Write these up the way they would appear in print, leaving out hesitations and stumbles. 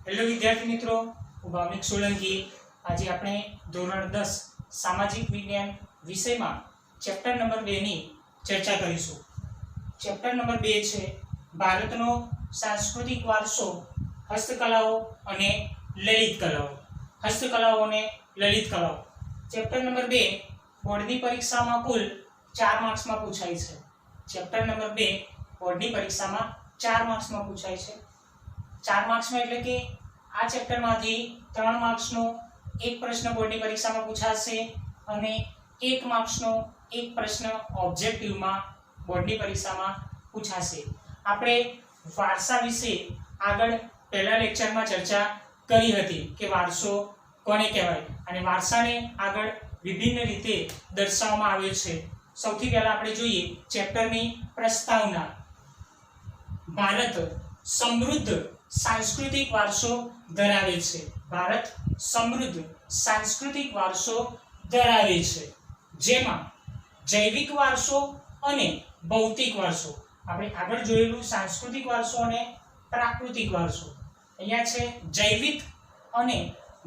Hello વિદ્યાર્થી મિત્રો, હું ભાવનિક સોલંકી. આજે આપણે ધોરણ 10 સામાજિક વિજ્ઞાન વિષયમાં ચેપ્ટર નંબર 2 ની ચર્ચા કરીશું. ચેપ્ટર નંબર 2 છે ભારતનો સાંસ્કૃતિક વારસો, હસ્તકલાઓ અને લલિત કલાઓ. હસ્તકલાઓ અને લલિત કલાઓ. ચેપ્ટર નંબર 2 બોર્ડની પરીક્ષામાં કુલ 4 માર્ક્સમાં પૂછાય છે. ચેપ્ટર નંબર 2 બોર્ડની પરીક્ષામાં 4 માર્ક્સમાં પૂછાય છે. 4 માર્ક્સમાં એટલે કે આ ચેપ્ટરમાંથી 3 માર્ક્સનો એક પ્રશ્ન બોર્ડની પરીક્ષામાં પૂછાશે અને 1 માર્ક્સનો એક પ્રશ્ન ઓબ્જેક્ટિવમાં બોર્ડની પરીક્ષામાં પૂછાશે. આપણે વારસા વિશે આગળ પહેલા લેક્ચરમાં ચર્ચા કરી હતી કે વારસો કોને કહેવાય અને વારસાને આગળ વિભિન્ન રીતે દર્શાવવામાં આવે છે. સૌથી પહેલા આપણે જોઈએ ચેપ્ટરની પ્રસ્તાવના. ભારત સમૃદ્ધ સાંસ્કૃતિક વારસો ધરાવે છે. ભારત સમૃદ્ધ સાંસ્કૃતિક વારસો ધરાવે છે, જેમાં જૈવિક વારસો અને ભૌતિક વારસો. આપણે આગળ જોયેલું સાંસ્કૃતિક વારસો અને પ્રાકૃતિક વારસો. અહીંયા છે જૈવિક અને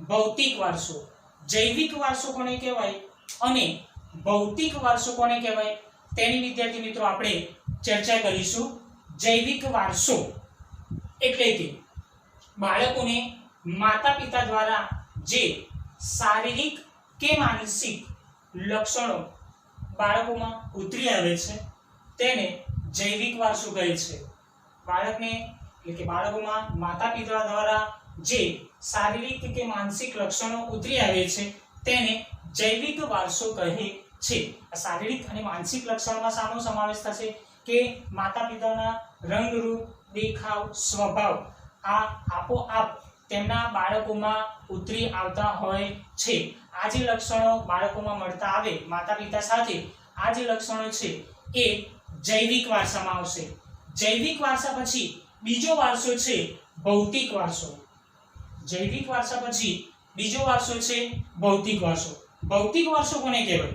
ભૌતિક વારસો. જૈવિક વારસો કોને કહેવાય અને ભૌતિક વારસો કોને કહેવાય તેની વિદ્યાર્થી મિત્રો આપણે ચર્ચા કરીશું. જૈવિક વારસો એટલે કે બાળકોને માતા પિતા દ્વારા જે શારીરિક કે માનસિક લક્ષણો બાળકોમાં ઉતરી આવે છે તેને જૈવિક વારસો કહે છે. બાળકને એટલે કે બાળકોમાં માતા પિતા દ્વારા જે શારીરિક કે માનસિક લક્ષણો ઉતરી આવે છે તેને જૈવિક વારસો કહે છે. આ શારીરિક અને માનસિક લક્ષણોમાં શાનો સમાવેશ થશે કે માતા પિતાના રંગ, રૂપ, દેખાવ, સ્વભાવ આ આપોઆપ તેમના બાળકોમાં ઉતરી આવતા હોય છે. આ જે લક્ષણો બાળકોમાં મળતા આવે માતા પિતા સાથે, આ જે લક્ષણો છે એ જૈવિક વારસામાં આવશે. જૈવિક વારસા પછી બીજો વારસો છે ભૌતિક વારસો. જૈવિક વારસા પછી બીજો વારસો છે ભૌતિક વારસો. ભૌતિક વારસો કોને કહેવાય?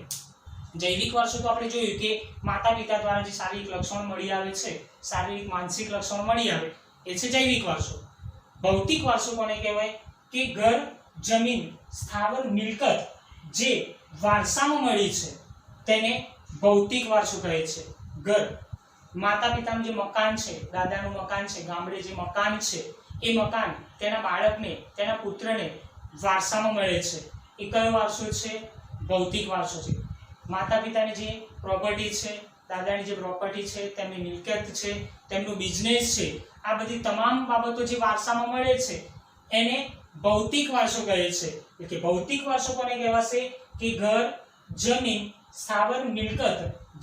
જૈવિક વારસો તો આપણે જોયું કે માતા પિતા દ્વારા જે શારીરિક લક્ષણો મળી આવે છે, શારીરિક માનસિક લક્ષણો મળી આવે એ છે જૈવિક વારસો. ભૌતિક વારસો કોને કહેવાય કે ઘર, જમીન, સ્થાવર, મિલકત જે વારસામાં મળી છે તેને ભૌતિક વારસો કહે છે. ઘર, માતા પિતાનું જે મકાન છે, દાદાનું મકાન છે, ગામડે જે મકાન છે એ મકાન તેના બાળકને, તેના પુત્રને વારસામાં મળે છે. એ કયો વારસો છે? ભૌતિક વારસો છે. માતા પિતાની જે પ્રોપર્ટી છે, દાદાની જે પ્રોપર્ટી છે, તેમની મિલકત છે, તેમનો બિઝનેસ છે, આ બધી તમામ બાબતો જે વારસામાં મળે છે એને ભૌતિક વારસો કહે છે. એટલે કે ભૌતિક વારસો કોને કહેવાશે કે ઘર, જમીન, સ્થાવર, મિલકત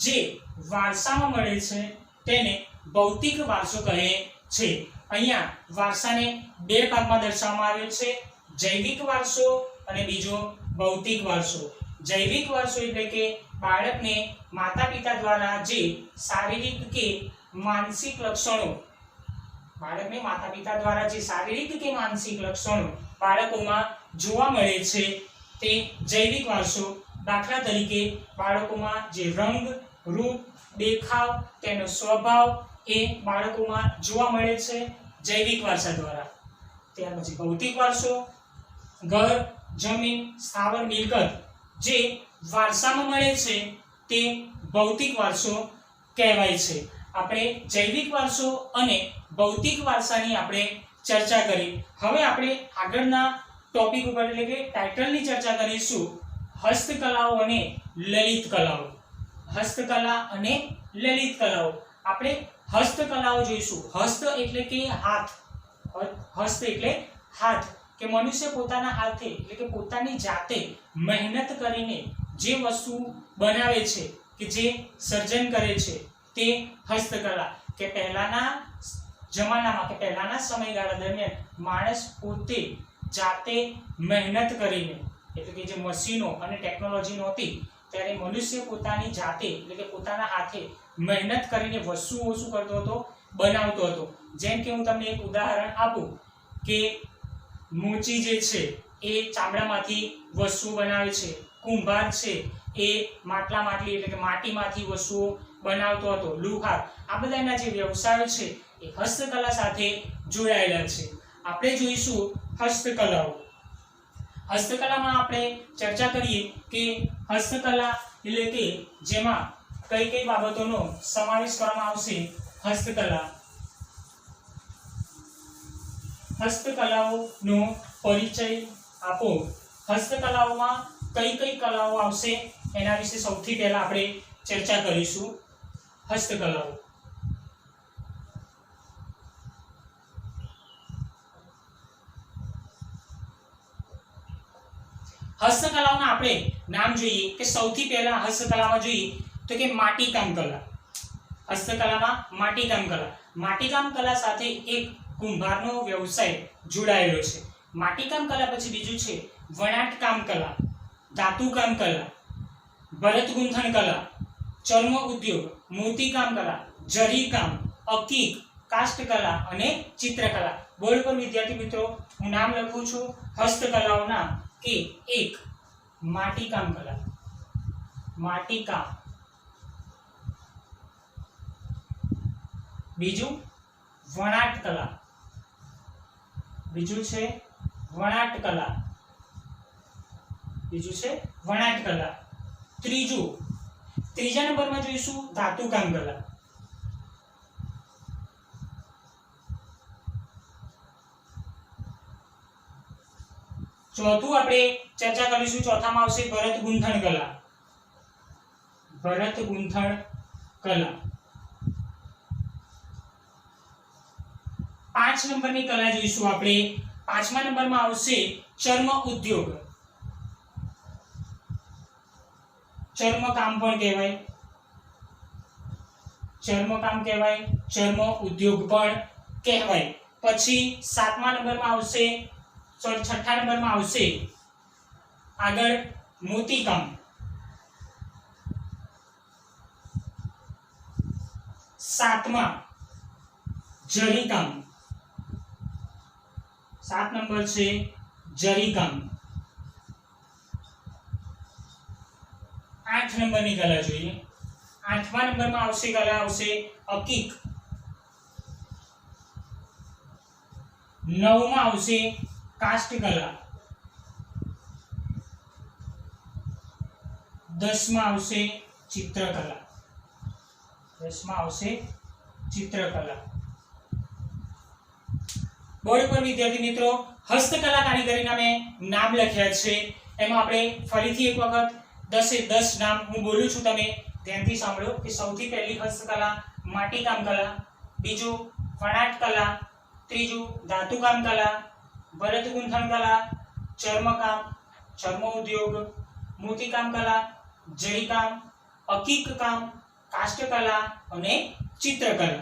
જે વારસામાં મળે છે તેને ભૌતિક વારસો કહે છે. અહીંયા વારસાને બે ભાગમાં દર્શાવવામાં આવ્યો છે, જૈવિક વારસો અને બીજો ભૌતિક વારસો. જૈવિક વારસો એટલે કે બાળકને માતા પિતા દ્વારા જે શારીરિક કે માનસિક લક્ષણો, બાળકને માતા પિતા દ્વારા જે શારીરિક કે માનસિક લક્ષણો બાળકોમાં જોવા મળે છે તે જૈવિક વારસો. દાખલા તરીકે બાળકોમાં જે રંગ, રૂપ, દેખાવ, તેનો સ્વભાવ એ બાળકોમાં જોવા મળે છે જૈવિક વારસા દ્વારા. ત્યાર પછી ભૌતિક વારસો, ઘર, જમીન, સ્થાવર, મિલકત જે વારસામાં મળે છે તે ભૌતિક વારસો કહેવાય છે. આપણે જૈવિક વારસો અને ભૌતિક વારસાની આપણે ચર્ચા કરી. હવે આપણે આગળના ટોપિક ઉપર એટલે કે ટાઇટલની ચર્ચા કરીશું, હસ્તકલાઓ અને લલિત કલાઓ. હસ્તકલા અને લલિત કલાઓ. આપણે હસ્તકલાઓ જોઈશું. હસ્ત એટલે કે હાથ. હસ્ત એટલે હાથ કે મનુષ્ય પોતાના હાથે એટલે કે પોતાની જાતે મહેનત કરીને જે વસ્તુ બનાવે છે કે જે સર્જન કરે છે તે હસ્તકલા. કે પહેલાના જમાનામાં કે પહેલાના સમયગાળા દરમિયાન માણસ પોતે જાતે મહેનત કરીને, એટલે કે જે મશીનો અને ટેકનોલોજી નહોતી ત્યારે મનુષ્ય પોતાની જાતે એટલે કે પોતાના હાથે મહેનત કરીને વસ્તુઓ શું કરતો હતો? બનાવતો હતો. જેમ કે હું તમને એક ઉદાહરણ આપું કે મોચી જે છે એ ચામડામાંથી વસ્તુઓ બનાવે છે, કુંભાર છે એ માટલા માટલી એટલે કે માટીમાંથી વસ્તુઓ બનાવતો હતો, લુહાર. આ બધાના જે વ્યવસાયો છે એ હસ્તકલા સાથે જોડાયેલા છે. આપણે જોઈશું હસ્તકલાઓ. હસ્તકલામાં આપણે ચર્ચા કરીએ કે હસ્તકલા એટલે કે જેમાં કઈ કઈ બાબતોનો સમાવેશ કરવામાં આવશે. હસ્તકલાઓનો પરિચય આપો. હસ્તકલાઓમાં કઈ કઈ કલાઓ આવશે એના વિશે સૌથી પહેલા આપણે ચર્ચા કરીશું. હસ્તકલાઓ. હસ્તકલાઓના આપણે નામ જોઈએ કે સૌથી પહેલા હસ્તકલામાં જોઈએ તો કે માટીકામ કલા. હસ્તકલામાં માટીકામ કલા. માટીકામ કલા સાથે એક કુંભારનો વ્યવસાય જોડાયેલો છે. માટીકામ કલા પછી બીજું છે વણાટકામ કલા, ધાતુકામ કલા, ભરત ગૂંથણ કલા, ચર્મ ઉદ્યોગ, મોતીકામ કલા, જરીકામ, અકીક, કાષ્ઠ કલા અને ચિત્રકલા. બોર્ડ પર વિદ્યાર્થી મિત્રો હું નામ લખું છું હસ્તકલાઓના કે એક માટીકામ કલા, માટીકામ, બીજું વણાટ કલા, બીજું છે વણાટ કલા, બીજું છે વણાટ કલા. ત્રીજા નંબરમાં જોઈશું ધાતુકામ કલા. ચોથું આપણે ચર્ચા કરીશું, ચોથામાં આવશે ભરત ગૂંથણ કલા. ભરત ગૂંથણ કલા. 5 નંબરની કલા જોઈશું આપણે. 5મા નંબરમાં આવશે ચર્મ ઉદ્યોગ. ચર્મકામ પણ કહેવાય, ચર્મકામ કહેવાય, ચર્મ ઉદ્યોગ પણ કહેવાય. પછી 7મા નંબરમાં આવશે, સોરી 6ઠ્ઠા નંબરમાં આવશે આગળ મોતીકામ. 7મા જરીકામ. 7 નંબર છે જરીકામ. 8 નંબરની કલા જોઈએ. 8મા નંબરમાં આવશે કલા આવશે અકીક. 9માં આવશે કાષ્ઠ કલા. 10માં આવશે ચિત્રકલા. 10માં આવશે ચિત્રકલા. બોર્ડ પર વિદ્યાર્થી મિત્રો હસ્તકલા કારીગરીના મેં નામ લખ્યા છે. એમાં આપણે ફરીથી એક વખત 10 નામ હું બોલું છું, તમે ધ્યાનથી સાંભળો કે સૌથી પહેલી હસ્તકલા માટીકામ કલા, બીજું વણાટ કલા, ત્રીજું ધાતુકામ કલા, ભરત ગૂંથણ કલા, ચર્મકામ, ચર્મ ઉદ્યોગ, મોતીકામ કલા, જરીકામ, અકીક કામ, કાષ્ઠ કલા અને ચિત્રકલા.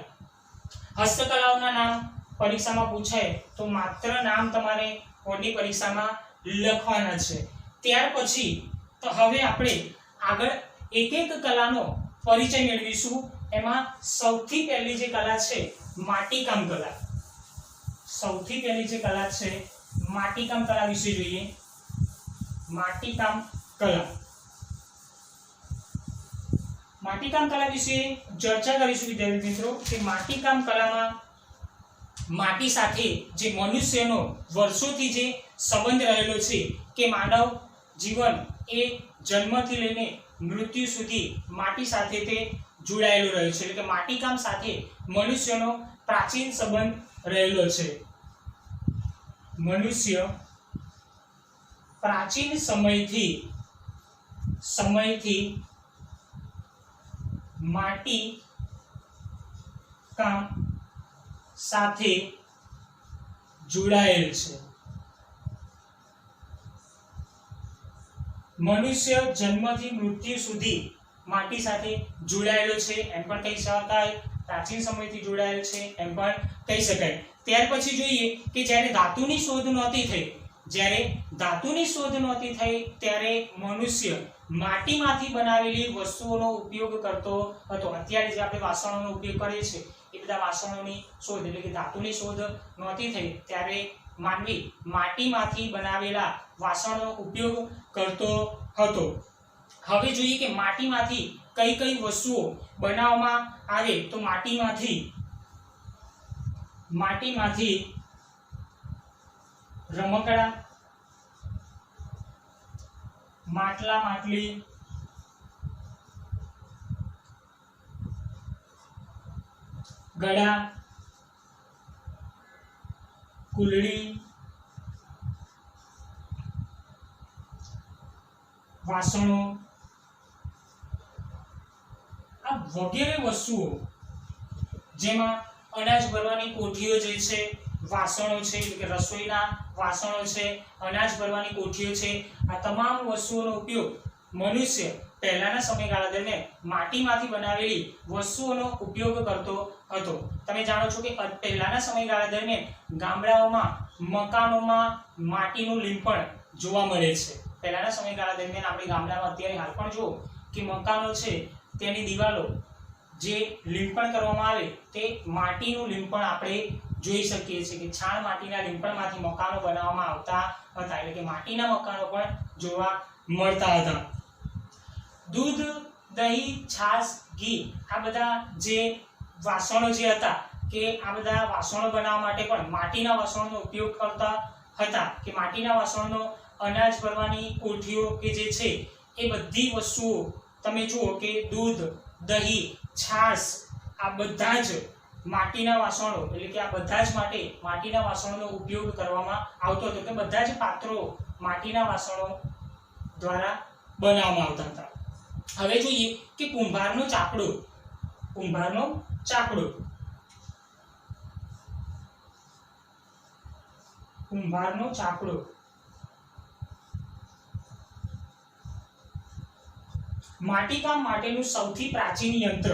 હસ્તકલાઓના નામ પરીક્ષામાં પૂછાય તો માત્ર નામ તમારે બોર્ડની પરીક્ષામાં લખવાના છે. ત્યાર પછી તો હવે આપણે આગળ એક એક કલાનો પરિચય મેળવીશું. એમાં સૌથી પહેલી જે કલા છે માટીકામ કલા. સૌથી પહેલી જે કલા છે માટીકામ કલા વિશે જોઈએ. માટીકામ કલા. માટીકામ કલા વિશે ચર્ચા કરીશું વિદ્યાર્થી મિત્રો કે માટીકામ કલામાં માટી સાથે જે મનુષ્યનો વર્ષોથી જે સંબંધ રહેલો છે કે માનવ જીવન એ જન્મથી લઈને મૃત્યુ સુધી માટી સાથે તે જોડાયેલો રહ્યો છે. એટલે કે માટીકામ સાથે મનુષ્યનો પ્રાચીન સંબંધ રહેલો છે. મનુષ્ય પ્રાચીન સમયથી માટી કામ સાથે જોડાયેલ છે. મનુષ્ય જન્મથી મૃત્યુ સુધી માટી સાથે જોડાયેલો છે એમ પણ કહી શકાય. પ્રાચીન સમયથી જોડાયેલ છે એમ પણ કહી શકાય. ત્યાર પછી જોઈએ કે જ્યારે ધાતુની શોધ નહોતી થઈ, ત્યારે મનુષ્ય માટીમાંથી બનાવેલી વસ્તુઓનો ઉપયોગ કરતો હતો. અત્યારે જે આપણે વાસણોનો ઉપયોગ કરીએ છીએ એ બધા વાસણોની શોધ એટલે કે ધાતુની શોધ નહોતી થઈ ત્યારે માનવી માટીમાંથી બનાવેલા વાસણોનો ઉપયોગ કરતો હતો. હવે જોઈએ કે માટીમાંથી કઈ કઈ વસ્તુઓ બનાવવામાં આવે તો માટીમાંથી રમકડા, માટલા માટલી, ગળા, કુલડી, વાસણો, આ વગેરે વસ્તુઓ જેમાં અનાજ ભરવાની કોઠીઓ જે છે, વાસણો છે એટલે કે રસોઈના વાસણો છે, અનાજ ભરવાની કોઠીઓ છે, આ તમામ વસ્તુઓનો ઉપયોગ મનુષ્ય પહેલાના સમયગાળા દરમિયાન માટીમાંથી બનાવેલી વસ્તુઓનો ઉપયોગ કરતો હતો. તમે જાણો છો કે પહેલાના સમયગાળા દરમિયાન ગામડાઓમાં મકાનોમાં માટીનું લીંપણ જોવા મળે છે. પહેલાના સમયગાળા દરમિયાન આપણે ગામડામાં અત્યારે હાલ પણ જુઓ કે મકાનો છે તેની દિવાલો જે લીંપણ કરવામાં આવે તે માટીનું લીંપણ આપણે જોઈ શકીએ છીએ કે છાણ માટીના લીંપણમાંથી મકાનો બનાવવામાં આવતા હતા, એટલે કે માટીના મકાનો પણ જોવા મળતા હતા. દૂધ, દહીં, છાશ, ઘી આ બધા જે વાસણો જે હતા કે આ બધા વાસણો બનાવવા માટે પણ માટીના વાસણોનો ઉપયોગ કરતા હતા કે માટીના વાસણનો અનાજ ભરવાની કોઠીઓ કે જે છે એ બધી વસ્તુઓ તમે જુઓ કે દૂધ, દહીં, છાશ આ બધા જ માટીના વાસણો એટલે કે આ બધા જ માટે માટીના વાસણોનો ઉપયોગ કરવામાં આવતો હતો કે બધા જ પાત્રો માટીના વાસણો દ્વારા બનાવવામાં આવતા હતા. હવે જોઈએ કે કુંભારનો ચાકડો. કુંભારનો ચાકડો. કુંભારનો ચાકડો માટીકામ માટેનું સૌથી પ્રાચીન યંત્ર.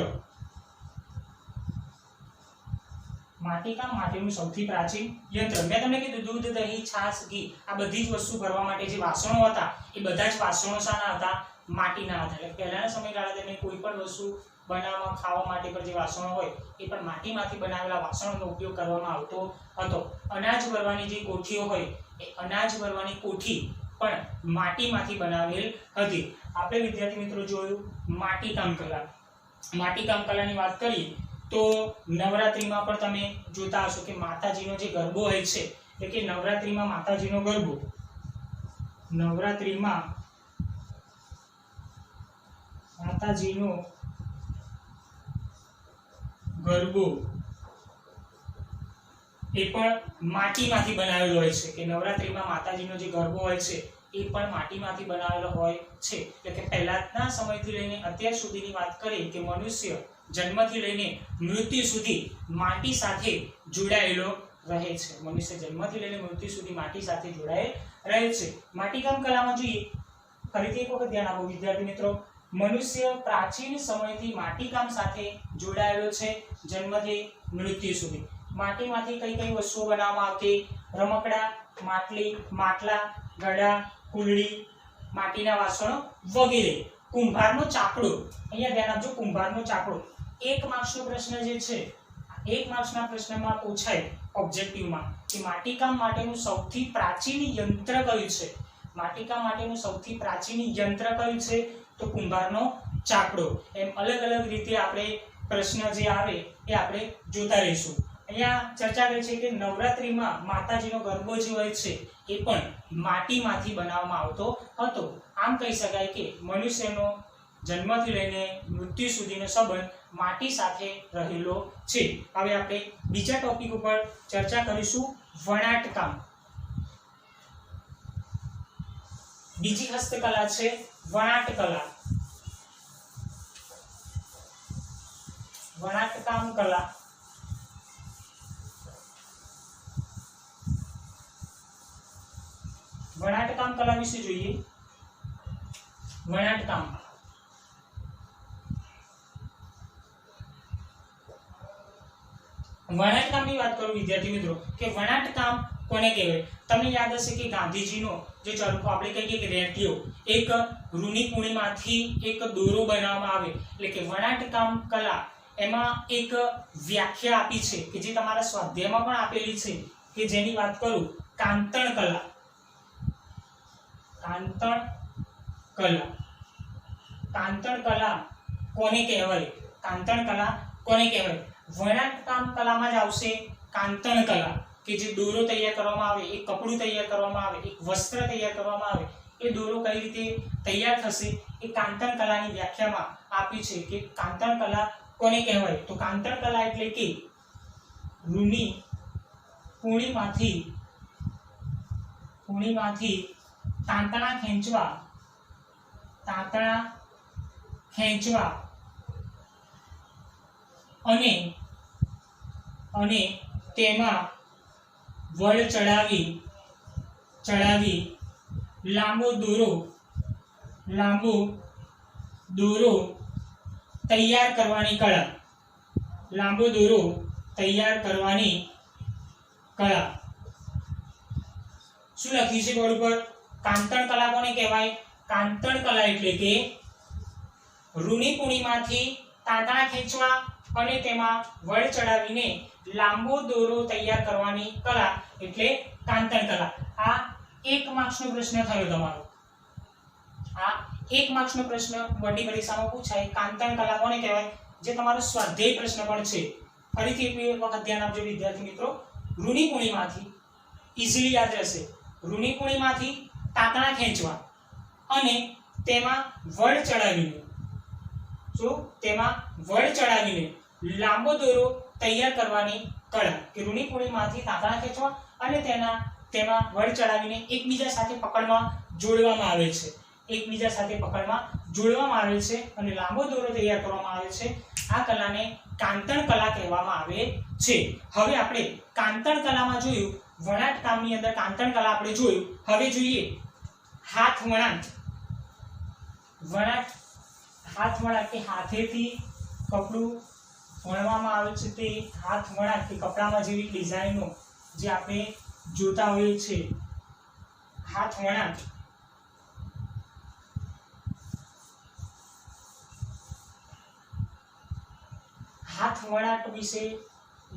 માટીકામ માટેનું સૌથી પ્રાચીન યંત્ર. મેં તમને કીધું દૂધ, દહીં, છાશ, ઘી આ બધી જ વસ્તુ ભરવા માટે જે વાસણો હતા એ બધા જ વાસણો શાના હતા? માટીના હતા. એટલે પહેલાના સમયગાળા દરમિયાન કોઈ પણ વસ્તુ બનાવવા ખાવા માટે પર જે વાસણો હોય એ પણ માટીમાંથી બનાવેલા વાસણોનો ઉપયોગ કરવામાં આવતો હતો. અનાજ ભરવાની જે કોઠીઓ હોય એ અનાજ ભરવાની કોઠી પણ માટીમાંથી બનાવેલ હતી. આપણે વિદ્યાર્થી મિત્રો જોયું માટીકામ કલા. માટીકામ કલાની વાત કરીએ તો નવરાત્રિમાં પણ તમે જોતા હશો કે માતાજીનો જે ગરબો હોય છે એટલે કે નવરાત્રિમાં માતાજીનો ગરબો, નવરાત્રિમાં માતાજીનો ગરબો એ પણ માટીમાંથી બનાવેલો હોય છે કે નવરાત્રિમાં માતાજીનો જે ગરબો હોય છે એ પણ માટીમાંથી બનાવેલો હોય છે. એટલે કે પહેલાના સમયથી લઈને અત્યાર સુધીની વાત કરીએ કે મનુષ્ય જન્મથી લઈને મૃત્યુ સુધી માટી સાથે જોડાયેલો રહે છે. મનુષ્ય જન્મથી લઈને મૃત્યુ સુધી માટી સાથે જોડાયેલ રહે છે. માટીકામ કલામાં જોઈએ, ફરીથી એક વખત ધ્યાન આપો વિદ્યાર્થી મિત્રો, મનુષ્ય પ્રાચીન સમયથી માટીકામ સાથે જોડાયેલો છે જન્મથી મૃત્યુ સુધી. માટીમાંથી કઈ કઈ વસ્તુઓ બનાવવામાં આવતી? રમકડા, માટલી, માટલા, ગળા, કુલડી, માટીના વાસણો વગેરે. કુંભારનો ચાકડો. અહીંયા ધ્યાન આપજો, કુંભારનો ચાકડો. 1 માર્ક્સનો પ્રશ્ન જે છે, 1 માર્ક્સના પ્રશ્નમાં પૂછાય ઓબ્જેક્ટિવમાં કે માટીકામ માટેનું સૌથી પ્રાચીન યંત્ર કયું છે? માટીકામ માટેનું સૌથી પ્રાચીન યંત્ર કયું છે? તો કુંભારનો ચાકડો. એમ અલગ અલગ રીતે આપણે પ્રશ્ન જે આવે એ આપણે જોતા રહીશું. અહીંયા ચર્ચા કરી છે કે નવરાત્રિમાં માતાજીનો ગરબો જે હોય છે એ પણ માટીમાંથી બનાવવામાં આવતો હતો. આમ કહી શકાય કે મનુષ્યનો જન્મથી લઈને મૃત્યુ સુધીનો સંબંધ માટી સાથે રહેલો છે. હવે આપણે બીજા ટોપિક ઉપર ચર્ચા કરીશું, વણાટકામ. બીજી હસ્તકલા છે વણાટકલા. વણાટકામ કલા. વણાટકામ કલા વિશે જોઈએ. વણાટકામ. વણાટકામની વાત કરું વિદ્યાર્થી મિત્રો કે વણાટકામ કોને કહેવાય? તમને યાદ હશે કે ગાંધીજીનો જે ચરખો આપણે કહીએ કે રેંટિયો, એક રૂની પૂણીમાંથી એક દોરો બનાવવામાં આવે એટલે કે વણાટકામ કલા. એમાં એક વ્યાખ્યા આપી છે કે જે તમારા સ્વાધ્યાયમાં પણ આપેલી છે કે જેની વાત કરું, કાંતણ કલા. કાંતણ કલા. કાંતણ કલા કોને કહેવાય? કાંતણ કલા કોને કહેવાય? વણાટકામ કલામાં જ આવશે કાંતણ કલા. કે જે દોરો તૈયાર કરવામાં આવે, એક કપડું તૈયાર કરવામાં આવે, એક વસ્ત્ર તૈયાર કરવામાં આવે, એ દોરો કઈ રીતે તૈયાર થશે એ કાંતણ કલાની વ્યાખ્યામાં આપી છે કે કાંતણ કલા કોને કહેવાય. તો કાંતણ કલા એટલે કે રૂની પૂણીમાંથી તાંતણા ખેંચવા અને તેમાં વળ ચડાવી લાંબો દોરો તૈયાર કરવાની કળા. શું લખ્યું છે બોર્ડ ઉપર? કાંતણ કલા કોને કહેવાય? કાંતણ કલા એટલે કે રૂની પૂણીમાંથી તાંતણા ખેંચવા અને તેમાં વળ ચડાવીને લાંબો દોરો તૈયાર કરવાની કલા એટલે કાંતણ કલા. આ 1 માર્ક્સનો પ્રશ્ન થયો તમારો. આ 1 માર્ક્સનો પ્રશ્ન મોટી પરીક્ષામાં પૂછાય. કાંતણ કલા કોને કહેવાય? જે તમારો સ્વાધ્યાય પ્રશ્ન પણ છે. ફરીથી એક વખત ધ્યાન આપજો વિદ્યાર્થી મિત્રો. રૂની પૂણીમાંથી ઈઝીલી યાદ રહેશે. રૂની પૂણીમાંથી તાંતણા ખેંચવા અને તેમાં વળ ચડાવીને લાંબો દોરો તૈયાર કરવાની કળા. કે રૂની પૂણીમાંથી તાંતણા ખેંચવા અને તેમાં વળ ચડાવીને એકબીજા સાથે પકડમાં જોડવામાં આવે છે અને લાંબો દોરો તૈયાર કરવામાં આવે છે. આ કલાને કાંતણ કલા કહેવામાં આવે છે. હવે આપણે કાંતણ કલામાં જોયું, વણાટ કામની અંદર કાંતણ કલા આપણે જોયું. હવે જોઈએ હાથ વણાટ કે હાથેથી કપડું વણવામાં આવે છે તે હાથ વણાટ કે કપડામાં જેવી ડિઝાઇનો જે આપણે જોતા હોઈએ છીએ. હાથ વણાટ વિશે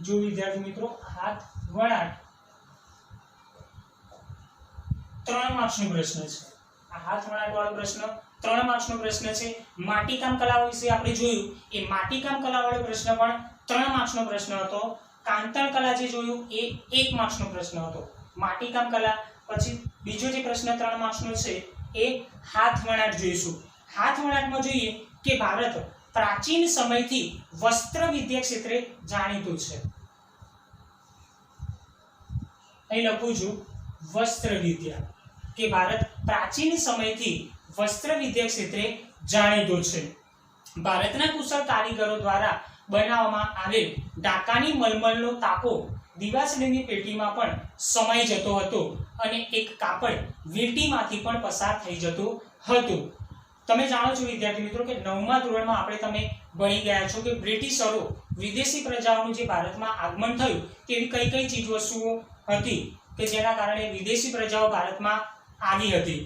જો વિદ્યાર્થી મિત્રો, હાથ વણાટ 3 માર્ક્સનો પ્રશ્ન છે. આ હાથ વણાટ વાળો પ્રશ્ન 3 માર્ક્સનો પ્રશ્ન છે. માટીકામ કલા વિશે આપણે જોયું, એ માટીકામ કલા વાળો પ્રશ્ન પણ 3 માર્ક્સનો પ્રશ્ન હતો. કાંતણ કલા જે જોયું એ 1 માર્ક્સનો પ્રશ્ન હતો. માટીકામ કલા પછી બીજો જે પ્રશ્ન 3 માર્ક્સનો છે એ હાથ વણાટ જોઈશું. હાથ વણાટમાં જોઈએ કે ભારત પ્રાચીન સમયથી વસ્ત્ર વિદ્યા ક્ષેત્રે જાણીતું છે. અહીં લખું છું વસ્ત્ર વિદ્યા, કે ભારત પ્રાચીન સમયથી વસ્ત્ર વિદ્યા ક્ષેત્રે જાણીતો છે. ભારતના કુશળ કારીગરો દ્વારા બનાવવામાં આવેલ ઢાકાની મલમલનો તાકો દિવાસળીની પેટીમાં પણ સમાઈ જતો હતો અને એક કાપડ વીંટીમાંથી પણ પસાર થઈ જતું હતું. તમે જાણો છો વિદ્યાર્થી મિત્રો કે 9મા ધોરણમાં તમે ભણી ગયા છો કે બ્રિટિશરો વિદેશી પ્રજાઓનું જે ભારતમાં આગમન થયું તેવી કઈ ચીજવસ્તુઓ હતી કે જેના કારણે વિદેશી પ્રજાઓ ભારતમાં આવી હતી.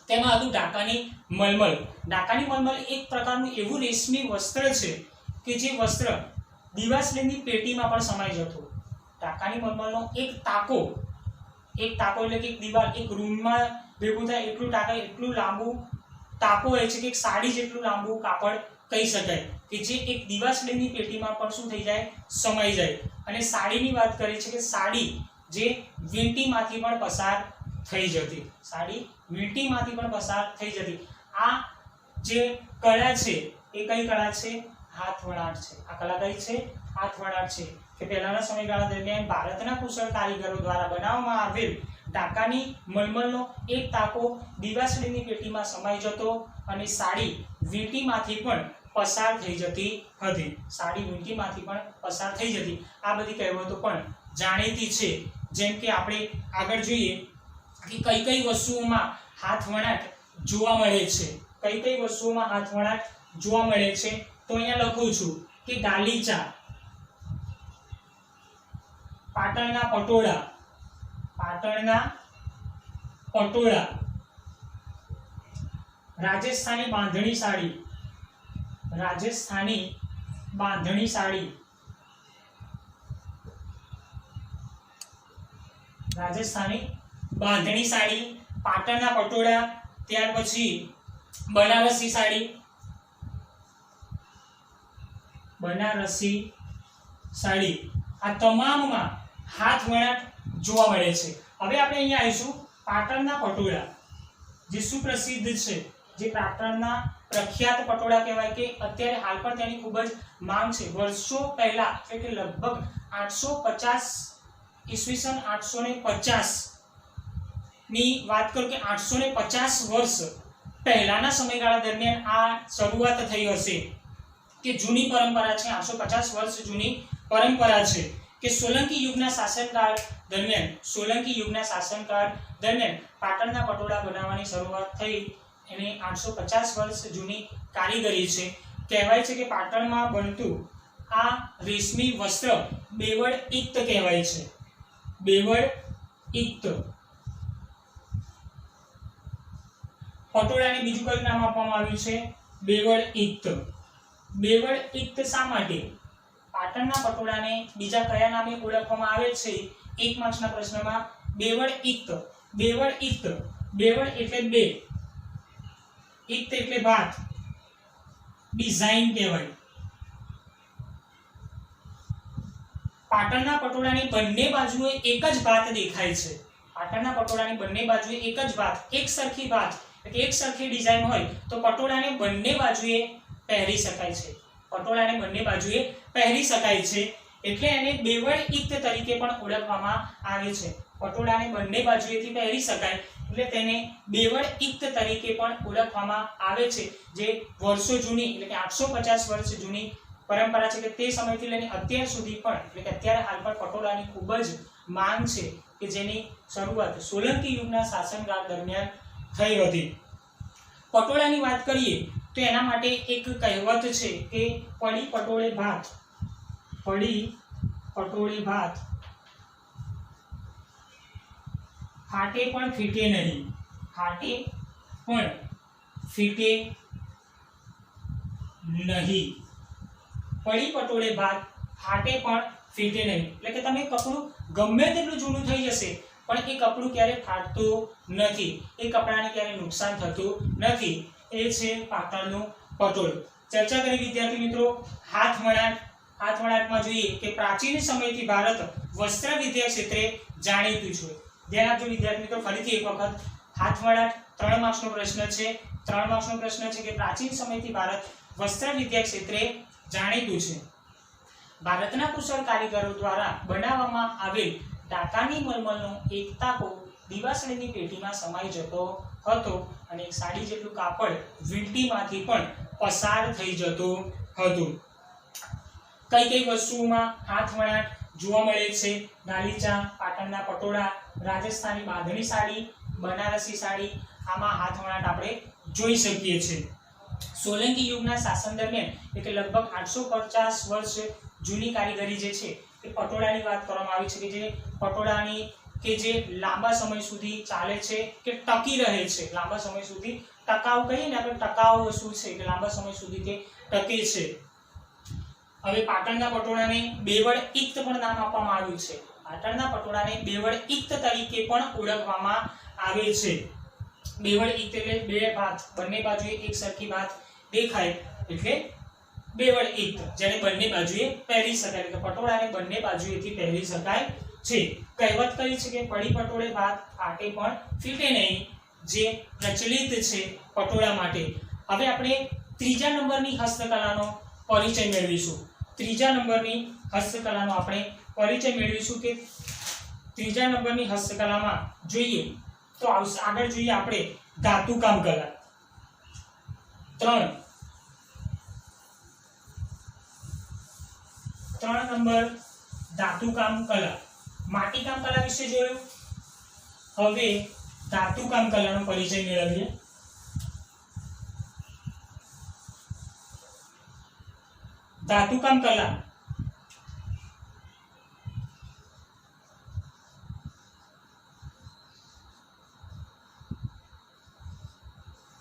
તેમાં હતું ઢાકાની મલમલ. ઢાકાની મલમલ એક પ્રકારનું એવું રેશમી વસ્ત્ર છે કે જે વસ્ત્ર દિવાસળીની પેટીમાં પણ સમાઈ જતું. ઢાકાની મલમલનો એક તાકો એટલે કે દિવાલ, એક રૂમમાં ભેગું થાય એટલું ટાંકા, એટલું લાંબુ તાકો હોય છે કે એક સાડી જેટલું લાંબુ કાપડ કહી શકાય કે જે એક દિવાસળીની પેટીમાં પણ શું થઈ જાય, સમાઈ જાય. અને સાડીની વાત કરી છે કે સાડી જે વીંટીમાંથી પણ પસાર થઈ જતી. આ જે કળા છે એ કઈ કળા છે? હાથ વણાટ છે. આ કલા કઈ છે? હાથ વણાટ છે. કે પહેલાના સમયગાળા દરમિયાન ભારતના કુશળ કારીગરો દ્વારા બનાવવામાં આવેલ ઢાકાની મલમલનો એક તાકો દિવાસળીની પેટીમાં સમાઈ જતો અને સાડી વીંટીમાંથી પણ પસાર થઈ જતી હતી. આ બધી કહેવતો પણ જાણીતી છે. જેમ કે આપણે આગળ જોઈએ કે કઈ વસ્તુઓમાં હાથ વણાટ જોવા મળે છે. તો અહીંયા લખું છું કે ગાલીચા, પાટણના પટોળા, રાજસ્થાની બાંધણી સાડી, પાટણના પટોળા, ત્યાર પછી બનારસી સાડી, આ તમામમાં હાથ વણાટ જોવા મળે છે. હવે આપણે અહીંયા આવીશું પાટણના પટોળા, જે સુપ્રસિદ્ધ છે, જે પાટણના પ્રખ્યાત પટોળા કહેવાય કે અત્યારે હાલ પણ તેની ખૂબ જ માંગ છે. વર્ષો પહેલા એટલે કે લગભગ 850 ઈસવીસન 850 ની વાત કરું કે 850 વર્ષ પહેલાના સમયગાળા દરમિયાન આ શરૂઆત થઈ હશે કે જૂની પરંપરા છે. 850 વર્ષ જૂની પરંપરા છે કે સોલંકી યુગના શાસનકાળ દરમિયાન પાટણના પટોળા બનાવવાની શરૂઆત થઈ. એને 850 વર્ષ જૂની કારીગરી છે. કહેવાય છે કે પાટણમાં બનતું આ રેશમી વસ્ત્ર બેવડ ઇક્ત કહેવાય છે. બેવડ ઇક્ત. પટોળાને બીજું કયું નામ આપવામાં આવ્યું છે? બેવડ ઇક્ત. બેવડ ઇક્ત શા માટે? પાટણના પટોળાને બીજા કયા નામે ઓળખવામાં આવે છે? 1 માર્ક્સના પ્રશ્નમાં બેવડ ઇક્ત. બેવડ ઇક્ત. બેવડ એટલે બે, ઇક્ત એટલે ભાત, ડિઝાઇન કહેવાય. પાટણના પટોળાની બંને બાજુએ એક જ ભાત દેખાય છે. પાટણના પટોળાની બંને બાજુએ એક જ ભાત, એક સરખી ભાત, એટલે એક સરખી ડિઝાઇન હોય તો પટોળાને બંને બાજુએ પહેરી શકાય છે. પટોળાને બંને બાજુએ પહેરી શકાય છે એટલે એને બેવડ ઇક્ત તરીકે પણ ઓળખવામાં આવે છે. પટોળાને બંને બાજુએથી પહેરી શકાય એટલે તેને બેવડ ઇક્ત તરીકે પણ ઓળખવામાં આવે છે. જે વર્ષો જૂની એટલે કે 850 વર્ષ જૂની પરંપરા છે કે તે સમયથી લઈને અત્યાર સુધી પણ એટલે કે અત્યારે હાલ પણ પટોળાની ખૂબ જ માંગ છે કે જેની શરૂઆત સોલંકી યુગના શાસનકાળ દરમિયાન થઈ હતી. પટોળાની વાત કરીએ તો એના માટે એક કહેવત છે કે પડી પટોળે ભાત, પડી પટોળે ભાત, ફાટે પણ ફીટે નહીં, ફાટે પણ ફીટે નહીં. પડી પટોળે ભાત, ફાટે પણ ફીટે નહીં. એટલે કે તમે કપડું ગમે તેટલું જૂનું થઈ જશે પણ એ કપડું ક્યારે ફાટતું નથી, એ કપડાને ક્યારે નુકસાન થતું નથી. એ છે પાટણનું પટોળું. ચર્ચા કરી વિદ્યાર્થી મિત્રો હાથ વણાટ. હાથ વણાટમાં જોઈએ કે પ્રાચીન સમયથી ભારત વસ્ત્ર વિદ્યા ક્ષેત્રે જાણીતું છે. ધ્યાન આપજો વિદ્યાર્થી મિત્રો, ફરીથી એક વખત હાથ વણાટ 3 માર્ક્સનો પ્રશ્ન છે. 3 માર્ક્સનો પ્રશ્ન છે કે પ્રાચીન સમયથી ભારત વસ્ત્ર વિદ્યા ક્ષેત્રે જાણીતું છે. ભારતના કુશળ કારીગરો દ્વારા બનાવવામાં આવેલ ટાંકાની મલમલનો એક તાકો દીવાસળીની પેટીમાં સમાઈ જતો હતો અને એક સાડી જેટલું કાપડ વીંટીમાંથી પણ પસાર થઈ જતું હતું. કઈ કઈ વસ્તુઓમાં હાથ વણાટ જોવા મળે છે? ગાલીચા, પાટણના પટોળા, રાજસ્થાની બાંધણી સાડી, બનારસી સાડી, આમાં હાથ વણાટ આપણે જોઈ શકીએ છીએ. સોલંકી યુગના શાસન દરમિયાન એટલે લગભગ 850 વર્ષ જૂની કારીગરી જે છે એ પટોળાની વાત કરવામાં આવી છે કે જે પટોળાની કે જે લાંબા સમય સુધી ચાલે છે કે ટકી રહે છે. લાંબા સમય સુધી ટકાઉ કહીએ ને આપણે, ટકાઉ વસ્તુ છે કે લાંબા સમય સુધી તે ટકે છે. હવે પાટણના પટોળાને બેવડ ઇક્ત પણ નામ આપવામાં આવ્યું છે. પાટણના પટોળાને બેવડ ઇક્ત તરીકે પણ ઓળખવામાં આવે છે. બેવડ ઇક્ત એટલે બે ભાત, બંને બાજુએ એક સરખી ભાત દેખાય એટલે બેવડ ઇક્ત, જેને બંને બાજુએ પહેરી શકાય. એટલે પટોળાને બંને બાજુએથી પહેરી શકાય છે. કહેવત કરી છે કે પડી પટોળે ભાત, ફાટે પણ ફીટે નહીં, જે પ્રચલિત છે પટોળા માટે. હવે આપણે ત્રીજા નંબરની હસ્તકલાનો પરિચય મેળવીશું. ત્રીજા નંબરની હસ્તકલાનો આપણે પરિચય મેળવીશું કે ત્રીજા નંબરની હસ્તકલામાં જોઈએ તો આગળ જોઈએ આપણે ધાતુકામ કલા. 3 નંબર ધાતુકામ કલા. માટીકામ કલા વિશે જોયું. હવે ધાતુકામ કલાનો પરિચય મેળવીએ. ધાતુકામ કલા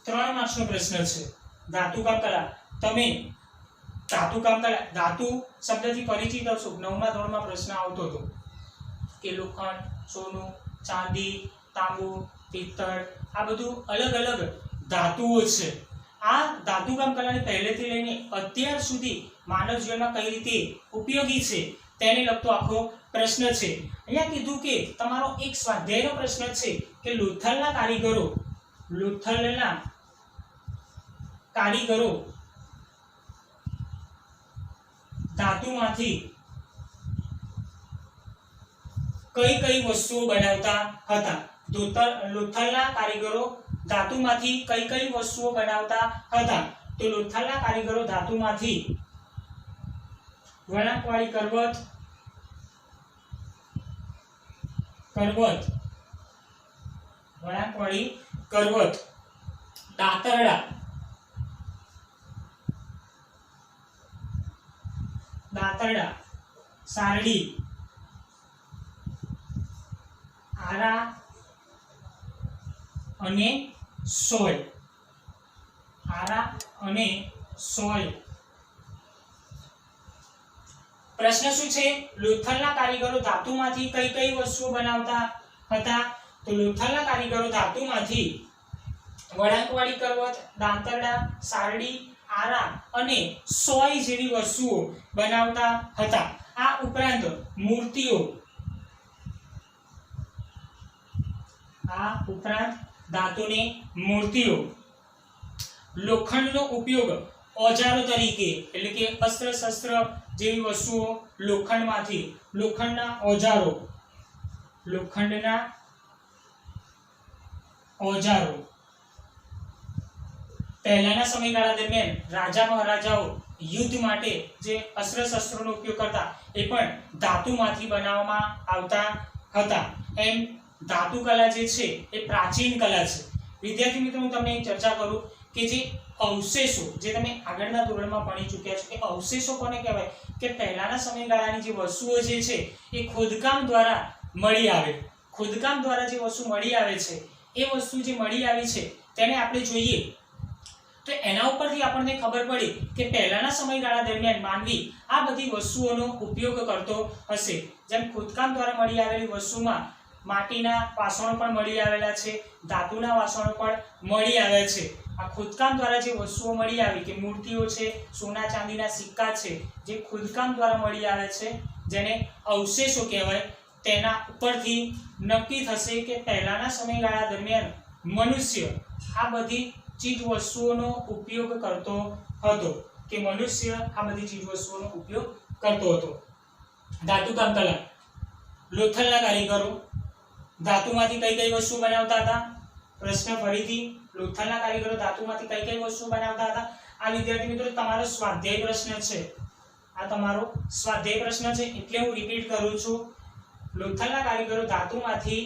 ત્રણ માર્ક્સનો પ્રશ્ન છે. ધાતુકામ કલા. તમે ધાતુકામ કલા, ધાતુ શબ્દથી પરિચિત હશો. 9મા ધોરણમાં પ્રશ્ન આવતો હતો કે લોખંડ, સોનું, ચાંદી, તાંબુ, પિત્તળ, આ બધું અલગ અલગ ધાતુઓ છે. આ ધાતુકામ કલાને પહેલેથી લઈને અત્યાર સુધી માનવ જીવનમાં કઈ રીતે ઉપયોગી છે તેને લગતો આખો પ્રશ્ન છે. અહીંયા કીધું કે તમારો એક સ્વાધ્યાયનો પ્રશ્ન છે કે લોથલના કારીગરો ધાતુમાંથી કઈ કઈ વસ્તુઓ બનાવતા હતા. લોથલના કારીગરો ધાતુમાંથી કઈ કઈ વસ્તુઓ બનાવતા હતા. તો લોથલના કારીગરો ધાતુમાંથી વળાંકવાળી કરવત, વળાંકવાળી કરવત, દાંતરડા, સારડી, આરા અને સોય. પ્રશ્ન શું છે? લોથલના કારીગરો ધાતુમાંથી કઈ કઈ વસ્તુઓ બનાવતા હતા. તો લોથલના કારીગરો ધાતુમાંથી વળાંકવાળી કરવત, દાંતરડા, સારડી, આરા અને સોય જેવી વસ્તુઓ બનાવતા હતા. આ ઉપરાંત ધાતુની મૂર્તિઓ, લોખંડનો ઉપયોગ ઓજારો તરીકે એટલે કે અસ્ત્ર શસ્ત્ર જેવી વસ્તુઓ લોખંડના ઓજારો પહેલાના સમયગાળા દરમિયાન રાજા મહારાજાઓ યુદ્ધ માટે જે અસ્ત્ર શસ્ત્રોનો ઉપયોગ કરતા એ પણ ધાતુમાંથી બનાવવામાં આવતા હતા. એમ ધાતુ કલા જે છે એ પ્રાચીન કલા છે. વિદ્યાર્થી મિત્રો, હું તમને એક ચર્ચા કરું કે જે અવશેષો જે તમે આગળના ધોરણમાં ભણી ચૂક્યા છો, એ અવશેષો કોને કહેવાય? કે પહેલાના સમયગાળાની જે વસ્તુઓ જે છે એ ખોદકામ દ્વારા મળી આવે. ખોદકામ દ્વારા જે વસ્તુ મળી આવે છે એ વસ્તુ જે મળી આવી છે તેને આપણે જોઈએ તો એના ઉપરથી આપણને ખબર પડી કે પહેલાના સમયગાળા દરમિયાન માનવી આ બધી વસ્તુઓનો ઉપયોગ કરતો હશે. જેમ ખોદકામ દ્વારા મળી આવેલી વસ્તુમાં માટીના વાસણો પણ મળી આવેલા છે, ધાતુના વાસણો પણ મળી આવે છે. આ ખોદકામ દ્વારા જે વસ્તુઓ મળી આવી કે મૂર્તિઓ છે, સોના ચાંદીના સિક્કા છે, જે ખોદકામ દ્વારા મળી આવે છે જેને અવશેષો કહેવાય, તેના ઉપરથી નક્કી થશે કે પહેલાના સમયગાળા દરમિયાન મનુષ્ય આ બધી ચીજ વસ્તુઓનો ઉપયોગ કરતો હતો. ધાતુકામ કલા, લોથલના કારીગરો ધાતુમાંથી કઈ કઈ વસ્તુ બનાવતા હતા? પ્રશ્ન ફરીથી, લોથલના કારીગરો ધાતુમાંથી કઈ કઈ વસ્તુ બનાવતા હતા? આ વિદ્યાર્થી મિત્રો તમારો સ્વાધ્યાય પ્રશ્ન છે. એટલે હું રિપીટ કરું છું. લોથલના કારીગરો ધાતુમાંથી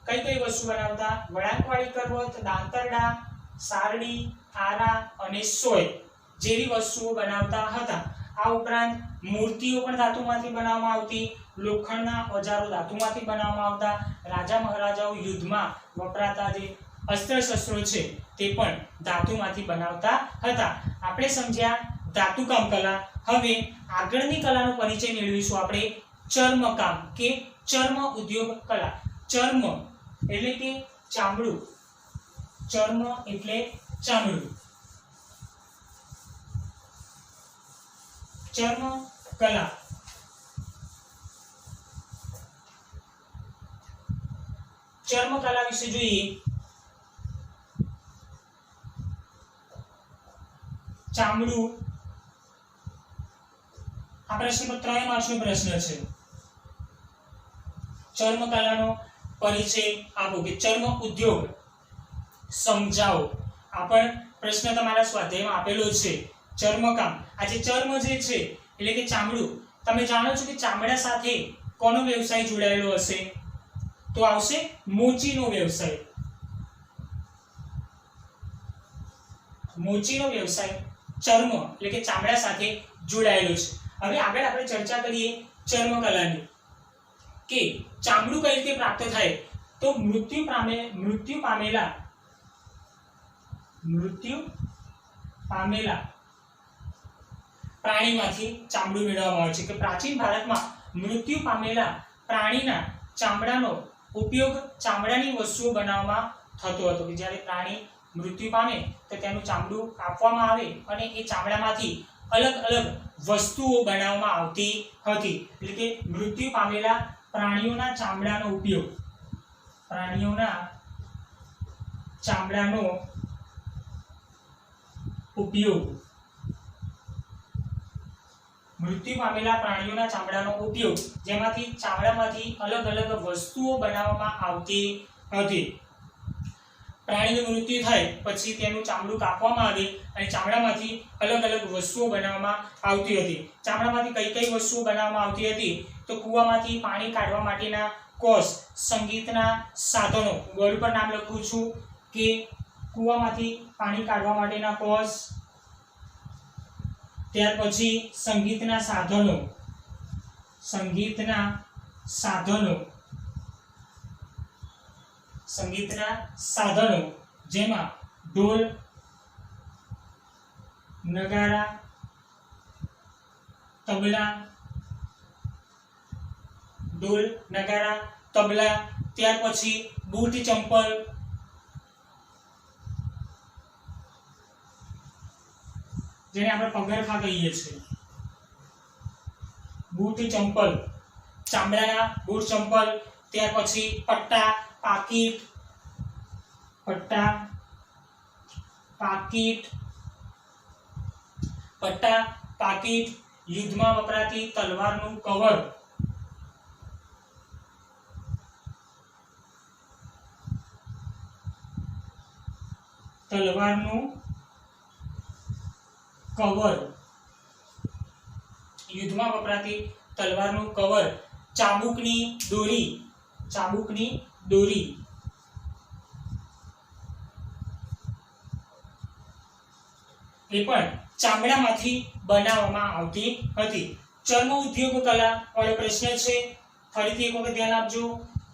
કઈ કઈ વસ્તુ બનાવતા? વળાંકવાળી કરવત, દાંતરડા, સારડી, આરા અને સોય જેવી વસ્તુઓ બનાવતા હતા. આ ઉપરાંત મૂર્તિઓ પણ ધાતુમાંથી બનાવવામાં આવતી, લોખંડના ઓજારો ધાતુમાંથી બનાવવામાં આવતા, રાજા મહારાજાઓ યુદ્ધમાં વપરાતા જે અસ્ત્ર શસ્ત્રો છે તે પણ ધાતુમાંથી બનાવતા હતા. આપણે સમજ્યા ધાતુકામ કલા. હવે આગળની કલાનો પરિચય મેળવીશું આપણે ચર્મકામ કે ચર્મ ઉદ્યોગ કલા. ચર્મ એટલે કે ચામડું, ચર્મ એટલે ચામડું. ચર્મ કલા. ચર્મ કલા વિશે જોઈએ. ચામડું આ પ્રશ્ન 3 માર્ક્સનો પ્રશ્ન છે. ચર્મ કલાનો પરિચય આપો કે ચર્મ ઉદ્યોગ સમજાવો. આ પણ પ્રશ્ન તમારા સ્વાધ્યાયમાં આપેલો છે. ચર્મકામ, આ જે ચર્મ જે છે એટલે કે ચામડું, તમે જાણો છો કે ચામડા સાથે કોનો વ્યવસાય જોડાયેલો હશે? તો આવશે મોચીનો વ્યવસાય. મોચીનો વ્યવસાય ચર્મ એટલે કે ચામડા સાથે જોડાયેલો છે. હવે આગળ આપણે ચર્ચા કરીએ ચર્મકલાની કે ચામડું કઈ રીતે પ્રાપ્ત થાય. તો મૃત્યુ પામેલા પ્રાણીમાંથી ચામડું મેળવવામાં આવે છે. કે પ્રાચીન ભારતમાં મૃત્યુ પામેલા પ્રાણીના ચામડાનો ઉપયોગ ચામડાની વસ્તુઓ બનાવવામાં થતો હતો. કે જ્યારે પ્રાણી મૃત્યુ પામે તો તેનું ચામડું કાપવામાં આવે અને એ ચામડામાંથી અલગ અલગ વસ્તુઓ બનાવવામાં આવતી હતી. એટલે કે મૃત્યુ પામેલા પ્રાણીઓના ચામડાનો ઉપયોગ મૃત્યુ પામેલા પ્રાણીઓના ચામડાનો ઉપયોગ જેમાંથી ચામડામાંથી અલગ અલગ વસ્તુઓ બનાવવામાં આવતી હતી. પ્રાણીનું મૃત્યુ થાય પછી તેનું ચામડું કાપવામાં આવે અને ચામડામાંથી અલગ અલગ વસ્તુઓ બનાવવામાં આવતી હતી. ચામડામાંથી કઈ કઈ વસ્તુઓ બનાવવામાં આવતી હતી? તો કૂવામાંથી પાણી કાઢવા માટેના કોસ, સંગીતના સાધનો, બોર્ડ પર નામ લખું છું કે કૂવામાંથી પાણી કાઢવા માટેના કોસ, ત્યાર પછી સંગીતના સાધનો જેમાં ઢોલ, નગારા, તબલા, ત્યાર પછી બૂટ ચંપલ, જેને આપણે પગરખા કહીએ છીએ. બૂટ ચંપલ, ચામડાના બૂટ ચંપલ, ત્યાર પછી પટ્ટા, પાકીટ, યુદ્ધમાં વપરાતી તલવારનું કવર, યુદ્ધમાં વપરાતી તલવારનું કવર, ચાબુકની દોરી, એ પણ ચામડામાંથી બનાવવામાં આવતી હતી. ચર્મ ઉદ્યોગ કલા વાળો પ્રશ્ન છે. ફરીથી એક વખત ધ્યાન આપજો.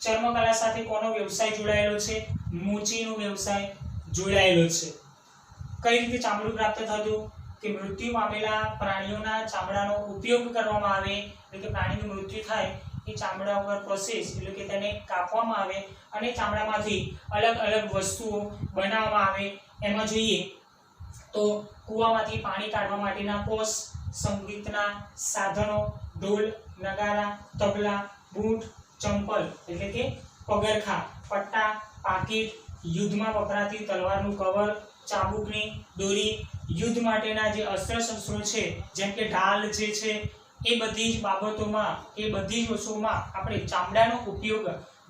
ચર્મકલા સાથે કોનો વ્યવસાય જોડાયેલો છે? મોચીનો વ્યવસાય જોડાયેલો છે. કઈ રીતે ચામડું પ્રાપ્ત થતું? કે મૃત્યુ પામેલા પ્રાણીઓના ચામડાનો ઉપયોગ કરવામાં આવે, એટલે કે પ્રાણીનું મૃત્યુ થાય એ ચામડા ઉપર પ્રોસેસ એટલે કે તેને કાપવામાં આવે અને ચામડામાંથી અલગ અલગ વસ્તુઓ બનાવવામાં આવે. એમાં જોઈએ તો કૂવામાંથી પાણી કાઢવા માટેના કોસ, સંગીતના સાધનો, ઢોલ, નગારા, તબલા, બૂટ, ચંપલ એટલે કે પગરખા, પટ્ટા, પાકીટ, યુદ્ધમાં વપરાતી તલવારનું કવર, ચાબુકની દોરી, યુદ્ધ માટેના જે અસ્ત્ર શસ્ત્રો છે જેમ કે ઢાલ જે છે એ બધી જ બાબતોમાં, એ બધી જ વસ્તુઓમાં આપણે ચામડાનો ઉપયોગ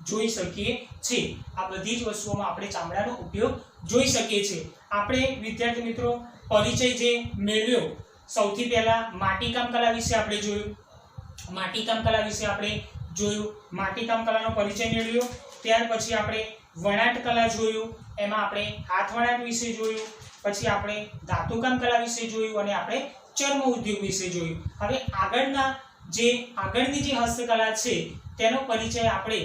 જોઈ શકીએ છીએ. આ બધી જ વસ્તુઓમાં આપણે ચામડાનો ઉપયોગ જોઈ શકીએ છીએ. આપણે વિદ્યાર્થી મિત્રો પરિચય જે મેળવ્યો, સૌથી પહેલા માટીકામ કલા વિશે આપણે જોયું. માટીકામ કલાનો પરિચય મેળવ્યો. ત્યાર પછી આપણે વણાટ કલા જોયું, એમાં આપણે હાથ વણાટ વિશે જોયું. પછી આપણે ધાતુકામ કલા વિશે જોયું અને આપણે ચર્મ ઉદ્યોગ વિશે જોયું. હવે આગળની જે હસ્તકલા છે તેનો પરિચય આપણે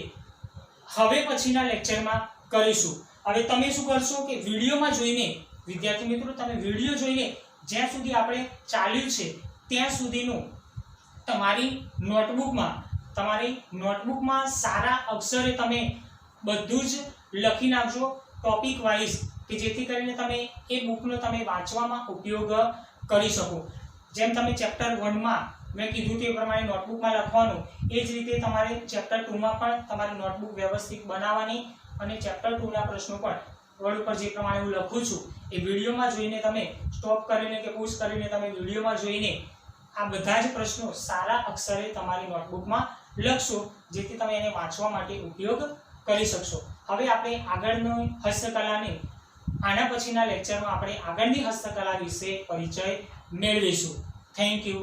હવે પછીના લેક્ચરમાં કરીશું. હવે તમે શું કરશો કે વિડીયોમાં જોઈને, વિદ્યાર્થી મિત્રો તમે વિડીયો જોઈને જ્યાં સુધી આપણે ચાલ્યું છે ત્યાં સુધીનું તમારી નોટબુકમાં સારા અક્ષરે તમે બધું જ લખી નાખજો ટોપિક વાઇઝ, કે જેથી કરીને તમે એ બુકનો તમે વાંચવામાં ઉપયોગ કરી શકો. જેમ તમે ચેપ્ટર 1માં મેં કીધું તે પ્રમાણે નોટબુકમાં લખવાનું, એ જ રીતે તમારે ચેપ્ટર 2માં પણ તમારી નોટબુક વ્યવસ્થિત બનાવવાની અને ચેપ્ટર 2ના પ્રશ્નો પણ બોર્ડ ઉપર જે પ્રમાણે હું લખું છું એ વિડીયોમાં જોઈને તમે સ્ટોપ કરીને કે પોઝ કરીને તમે વિડીયોમાં જોઈને આ બધા જ પ્રશ્નો સારા અક્ષરે તમારી નોટબુકમાં લખશો, જેથી તમે એને વાંચવા માટે ઉપયોગ કરી શકશો. હવે આપણે આગળની હસ્તકલાને આના પછીના લેક્ચરમાં આપણે આગળની હસ્તકલા વિશે પરિચય મેળવીશું. Thank you.